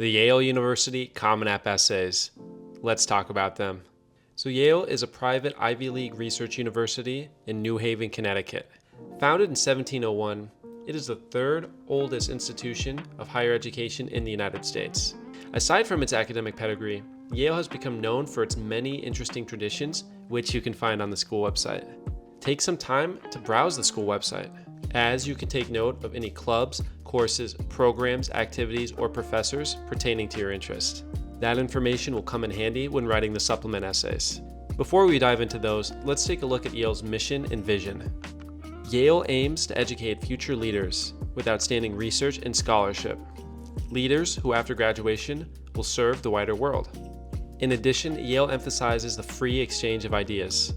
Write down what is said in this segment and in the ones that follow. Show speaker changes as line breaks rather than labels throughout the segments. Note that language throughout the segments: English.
The Yale University Common App Essays. Let's talk about them. So Yale is a private Ivy League research university in New Haven, Connecticut. Founded in 1701, it is the third oldest institution of higher education in the United States. Aside from its academic pedigree, Yale has become known for its many interesting traditions, which you can find on the school website. Take some time to browse the school website, as you can take note of any clubs, courses, programs, activities, or professors pertaining to your interest. That information will come in handy when writing the supplement essays. Before we dive into those, let's take a look at Yale's mission and vision. Yale aims to educate future leaders with outstanding research and scholarship. Leaders who, after graduation, will serve the wider world. In addition, Yale emphasizes the free exchange of ideas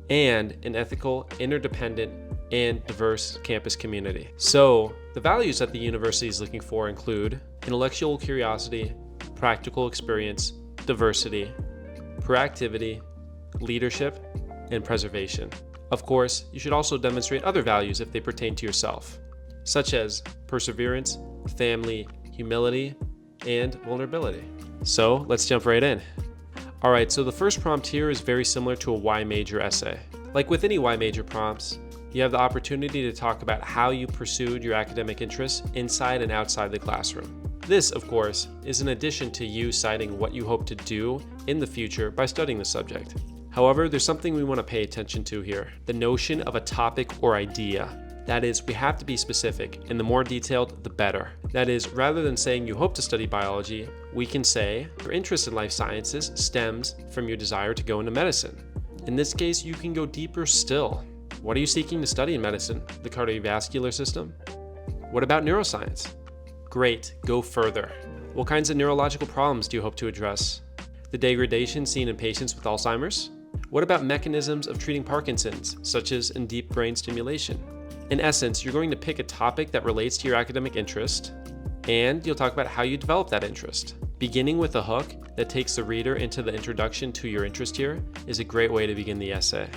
and an ethical, interdependent, and diverse campus community. So, the values that the university is looking for include intellectual curiosity, practical experience, diversity, proactivity, leadership, and preservation. Of course, you should also demonstrate other values if they pertain to yourself, such as perseverance, family, humility, and vulnerability. So, let's jump right in. Alright, so the first prompt here is very similar to a why major essay. Like with any why major prompts, you have the opportunity to talk about how you pursued your academic interests inside and outside the classroom. This, of course, is in addition to you citing what you hope to do in the future by studying the subject. However, there's something we want to pay attention to here: the notion of a topic or idea. That is, we have to be specific, and the more detailed, the better. That is, rather than saying you hope to study biology, we can say your interest in life sciences stems from your desire to go into medicine. In this case, you can go deeper still. What are you seeking to study in medicine? The cardiovascular system? What about neuroscience? Great, go further. What kinds of neurological problems do you hope to address? The degradation seen in patients with Alzheimer's? What about mechanisms of treating Parkinson's, such as in deep brain stimulation? In essence, you're going to pick a topic that relates to your academic interest, and you'll talk about how you develop that interest. Beginning with a hook that takes the reader into the introduction to your interest here is a great way to begin the essay.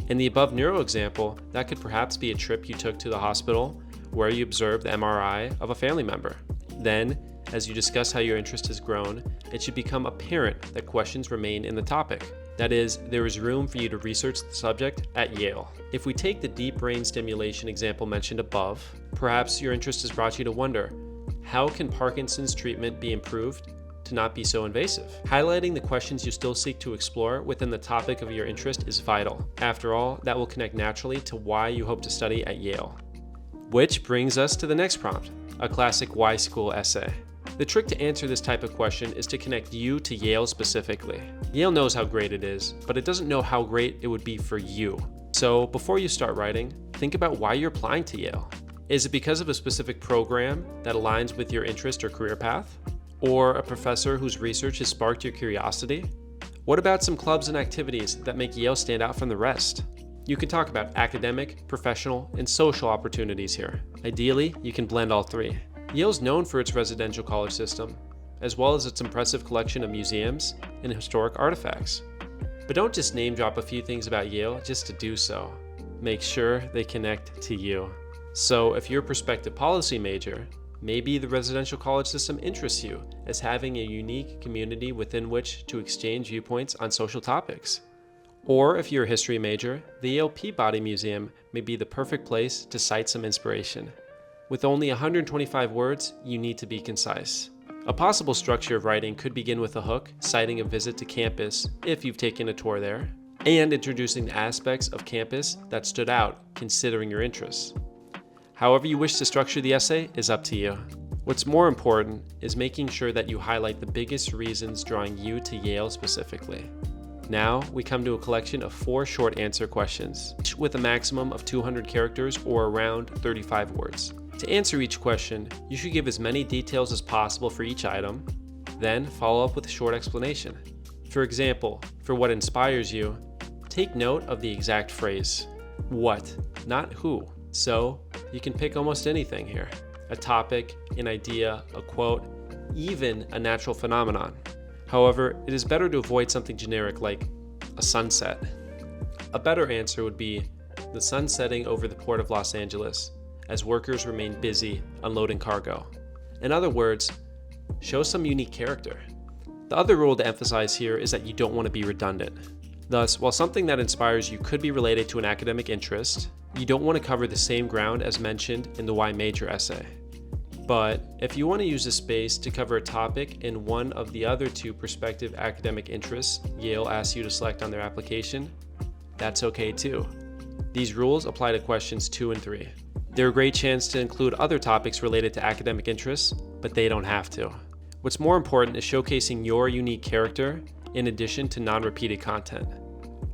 In the above neuro example, that could perhaps be a trip you took to the hospital where you observed the MRI of a family member. Then, as you discuss how your interest has grown, it should become apparent that questions remain in the topic. That is, there is room for you to research the subject at Yale. If we take the deep brain stimulation example mentioned above, perhaps your interest has brought you to wonder, how can Parkinson's treatment be improved to not be so invasive? Highlighting the questions you still seek to explore within the topic of your interest is vital. After all, that will connect naturally to why you hope to study at Yale. Which brings us to the next prompt, a classic why school essay. The trick to answer this type of question is to connect you to Yale specifically. Yale knows how great it is, but it doesn't know how great it would be for you. So before you start writing, think about why you're applying to Yale. Is it because of a specific program that aligns with your interest or career path? Or a professor whose research has sparked your curiosity? What about some clubs and activities that make Yale stand out from the rest? You can talk about academic, professional, and social opportunities here. Ideally, you can blend all three. Yale's known for its residential college system, as well as its impressive collection of museums and historic artifacts. But don't just name drop a few things about Yale just to do so. Make sure they connect to you. So if you're a prospective policy major, maybe the residential college system interests you as having a unique community within which to exchange viewpoints on social topics. Or if you're a history major, the Yale Peabody Museum may be the perfect place to cite some inspiration. With only 125 words, you need to be concise. A possible structure of writing could begin with a hook, citing a visit to campus if you've taken a tour there, and introducing the aspects of campus that stood out considering your interests. However you wish to structure the essay is up to you. What's more important is making sure that you highlight the biggest reasons drawing you to Yale specifically. Now, we come to a collection of 4 short answer questions, each with a maximum of 200 characters or around 35 words. To answer each question, you should give as many details as possible for each item, then follow up with a short explanation. For example, for what inspires you, take note of the exact phrase, what, not who. So, you can pick almost anything here. A topic, an idea, a quote, even a natural phenomenon. However, it is better to avoid something generic like a sunset. A better answer would be the sun setting over the port of Los Angeles as workers remain busy unloading cargo. In other words, show some unique character. The other rule to emphasize here is that you don't want to be redundant. Thus, while something that inspires you could be related to an academic interest, you don't want to cover the same ground as mentioned in the Why Major essay. But if you want to use the space to cover a topic in one of the other two prospective academic interests Yale asks you to select on their application, that's okay too. These rules apply to questions 2 and 3. They're a great chance to include other topics related to academic interests, but they don't have to. What's more important is showcasing your unique character in addition to non-repeated content.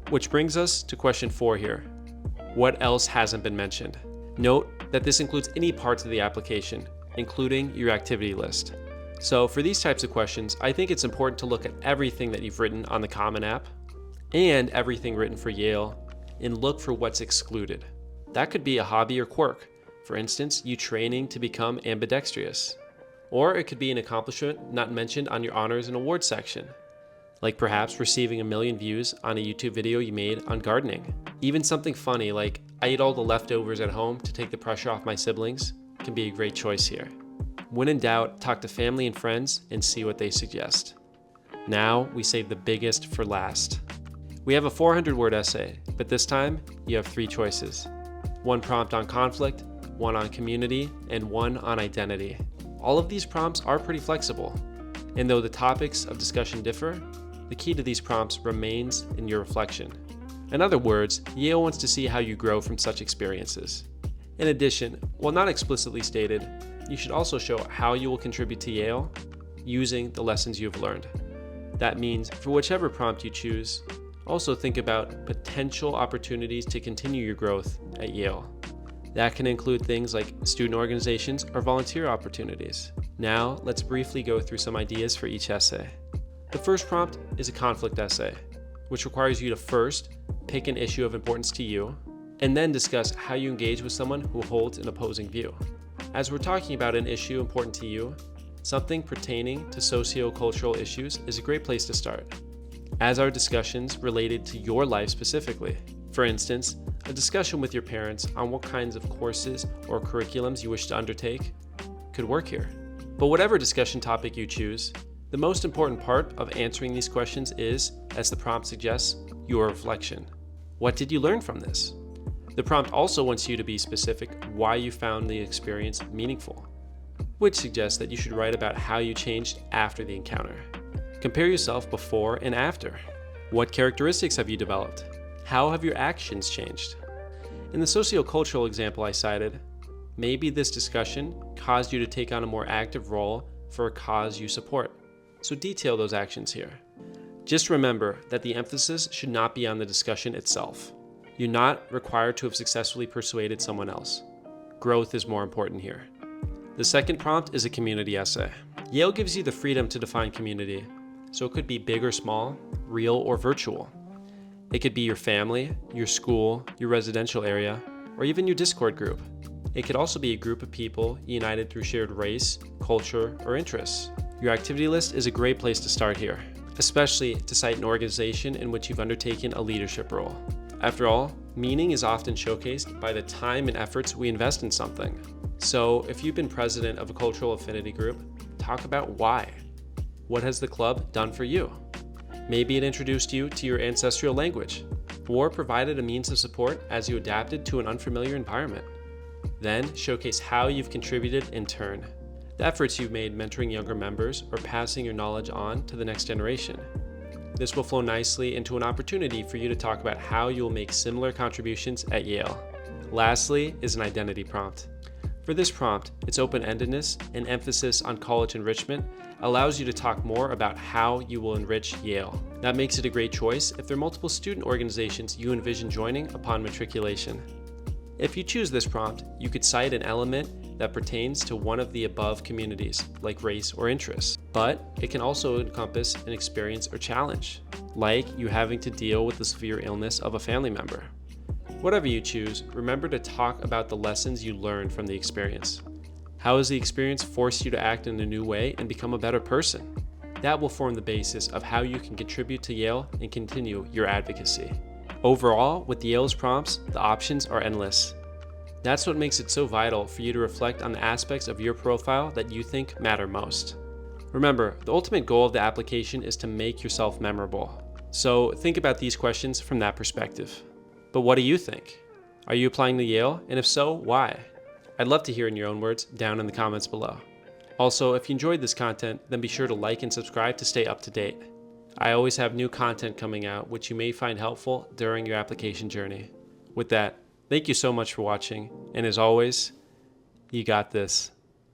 Which brings us to question 4 here. What else hasn't been mentioned? Note that this includes any parts of the application, including your activity list. So for these types of questions, I think it's important to look at everything that you've written on the Common App and everything written for Yale and look for what's excluded. That could be a hobby or quirk. For instance, you training to become ambidextrous. Or it could be an accomplishment not mentioned on your honors and awards section, like perhaps receiving 1 million views on a YouTube video you made on gardening. Even something funny like, I ate all the leftovers at home to take the pressure off my siblings, can be a great choice here. When in doubt, talk to family and friends and see what they suggest. Now we save the biggest for last. We have a 400-word essay, but this time you have 3 choices. 1 prompt on conflict, 1 on community, and 1 on identity. All of these prompts are pretty flexible, and though the topics of discussion differ, the key to these prompts remains in your reflection. In other words, Yale wants to see how you grow from such experiences. In addition, while not explicitly stated, you should also show how you will contribute to Yale using the lessons you've learned. That means for whichever prompt you choose, also think about potential opportunities to continue your growth at Yale. That can include things like student organizations or volunteer opportunities. Now, let's briefly go through some ideas for each essay. The first prompt is a conflict essay, which requires you to first pick an issue of importance to you, and then discuss how you engage with someone who holds an opposing view. As we're talking about an issue important to you, something pertaining to socio-cultural issues is a great place to start, as are discussions related to your life specifically. For instance, a discussion with your parents on what kinds of courses or curriculums you wish to undertake could work here. But whatever discussion topic you choose, the most important part of answering these questions is, as the prompt suggests, your reflection. What did you learn from this? The prompt also wants you to be specific why you found the experience meaningful, which suggests that you should write about how you changed after the encounter. Compare yourself before and after. What characteristics have you developed? How have your actions changed? In the sociocultural example I cited, maybe this discussion caused you to take on a more active role for a cause you support. So detail those actions here. Just remember that the emphasis should not be on the discussion itself. You're not required to have successfully persuaded someone else. Growth is more important here. The second prompt is a community essay. Yale gives you the freedom to define community, so it could be big or small, real or virtual. It could be your family, your school, your residential area, or even your Discord group. It could also be a group of people united through shared race, culture, or interests. Your activity list is a great place to start here, especially to cite an organization in which you've undertaken a leadership role. After all, meaning is often showcased by the time and efforts we invest in something. So if you've been president of a cultural affinity group, talk about why. What has the club done for you? Maybe it introduced you to your ancestral language, or provided a means of support as you adapted to an unfamiliar environment. Then showcase how you've contributed in turn, the efforts you've made mentoring younger members or passing your knowledge on to the next generation. This will flow nicely into an opportunity for you to talk about how you will make similar contributions at Yale. Lastly is an identity prompt. For this prompt, its open-endedness and emphasis on college enrichment allows you to talk more about how you will enrich Yale. That makes it a great choice if there are multiple student organizations you envision joining upon matriculation. If you choose this prompt, you could cite an element that pertains to one of the above communities, like race or interests. But it can also encompass an experience or challenge, like you having to deal with the severe illness of a family member. Whatever you choose, remember to talk about the lessons you learned from the experience. How has the experience forced you to act in a new way and become a better person? That will form the basis of how you can contribute to Yale and continue your advocacy. Overall, with Yale's prompts, the options are endless. That's what makes it so vital for you to reflect on the aspects of your profile that you think matter most. Remember, the ultimate goal of the application is to make yourself memorable. So think about these questions from that perspective. But what do you think? Are you applying to Yale? And if so, why? I'd love to hear in your own words down in the comments below. Also, if you enjoyed this content, then be sure to like and subscribe to stay up to date. I always have new content coming out which you may find helpful during your application journey. With that, thank you so much for watching, and as always, you got this.